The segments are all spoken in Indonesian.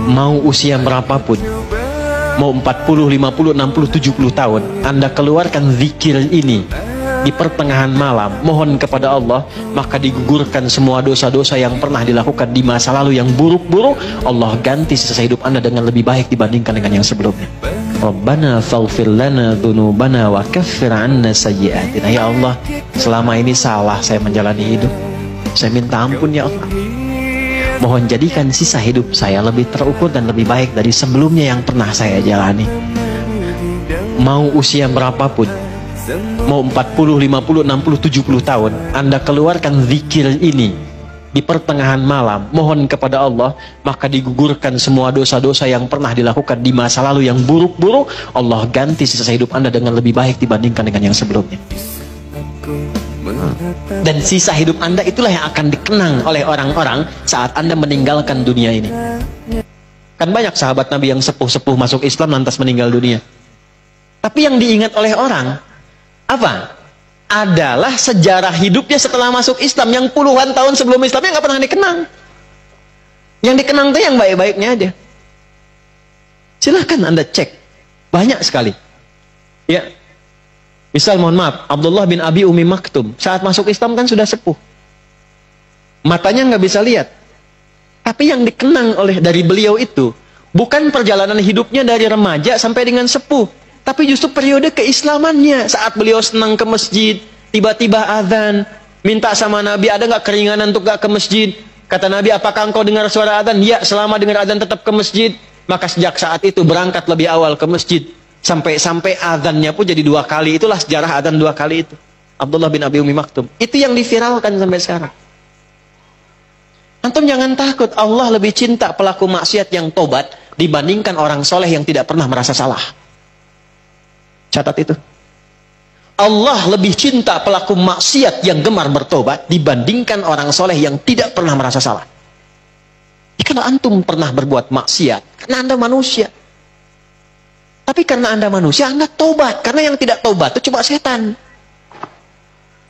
Mau usia berapapun, mau 40, 50, 60, 70 tahun, Anda keluarkan zikir ini di pertengahan malam, mohon kepada Allah, maka digugurkan semua dosa-dosa yang pernah dilakukan di masa lalu yang buruk-buruk. Allah ganti sisa hidup Anda dengan lebih baik dibandingkan dengan yang sebelumnya. Rabbana faghfir lana dzunubana wa kaffir 'anna sayyi'atina. Ya Allah, selama ini salah saya menjalani hidup. Saya minta ampun ya Allah. Mohon jadikan sisa hidup saya lebih terukur dan lebih baik dari sebelumnya yang pernah saya jalani. Mau usia berapapun, mau 40, 50, 60, 70 tahun, Anda keluarkan zikir ini di pertengahan malam, mohon kepada Allah, maka digugurkan semua dosa-dosa yang pernah dilakukan di masa lalu yang buruk-buruk. Allah ganti sisa hidup Anda dengan lebih baik dibandingkan dengan yang sebelumnya. Dan sisa hidup Anda itulah yang akan dikenang oleh orang-orang saat Anda meninggalkan dunia ini. Kan banyak sahabat Nabi yang sepuh-sepuh masuk Islam lantas meninggal dunia. Tapi yang diingat oleh orang apa? Adalah sejarah hidupnya setelah masuk Islam, yang puluhan tahun sebelum Islamnya nggak pernah dikenang. Yang dikenang tuh yang baik-baiknya aja. Silahkan Anda cek, banyak sekali. Ya, misal mohon maaf, Abdullah bin Abi Umi Maktum saat masuk Islam kan sudah sepuh, matanya nggak bisa lihat. Tapi yang dikenang oleh dari beliau itu bukan perjalanan hidupnya dari remaja sampai dengan sepuh, tapi justru periode keislamannya. Saat beliau senang ke masjid, tiba-tiba azan, minta sama Nabi, ada nggak keringanan untuk nggak ke masjid? Kata Nabi, apakah engkau dengar suara azan? Ya, selama dengar azan tetap ke masjid. Maka sejak saat itu berangkat lebih awal ke masjid. Sampai azannya pun jadi 2 kali. Itulah sejarah azan 2 kali itu. Abdullah bin Abi Umi Maktum. Itu yang diviralkan sampai sekarang. Antum jangan takut, Allah lebih cinta pelaku maksiat yang tobat dibandingkan orang soleh yang tidak pernah merasa salah. Catat itu. Allah lebih cinta pelaku maksiat yang gemar bertobat dibandingkan orang soleh yang tidak pernah merasa salah. Kalau antum pernah berbuat maksiat, karena Anda manusia. Tapi karena Anda manusia, Anda tobat. Karena yang tidak tobat itu cuma setan.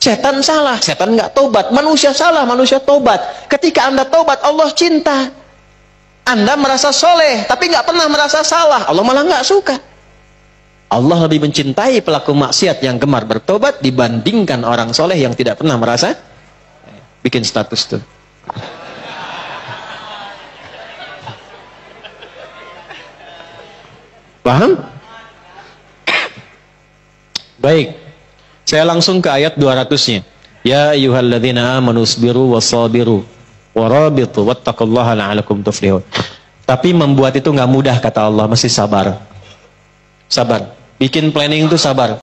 Setan salah, setan nggak tobat. Manusia salah, manusia tobat. Ketika Anda tobat, Allah cinta. Anda merasa soleh, tapi nggak pernah merasa salah. Allah malah nggak suka. Allah lebih mencintai pelaku maksiat yang gemar bertobat dibandingkan orang soleh yang tidak pernah merasa. Bikin status tuh. Paham? Baik. Saya langsung ke ayat 200-nya. Ya ayyuhalladzina amanu sabiru wasabiru warabitu wattaqullaha la'alakum tuflihun. Tapi membuat itu nggak mudah kata Allah, mesti sabar. Sabar. Bikin planning itu sabar.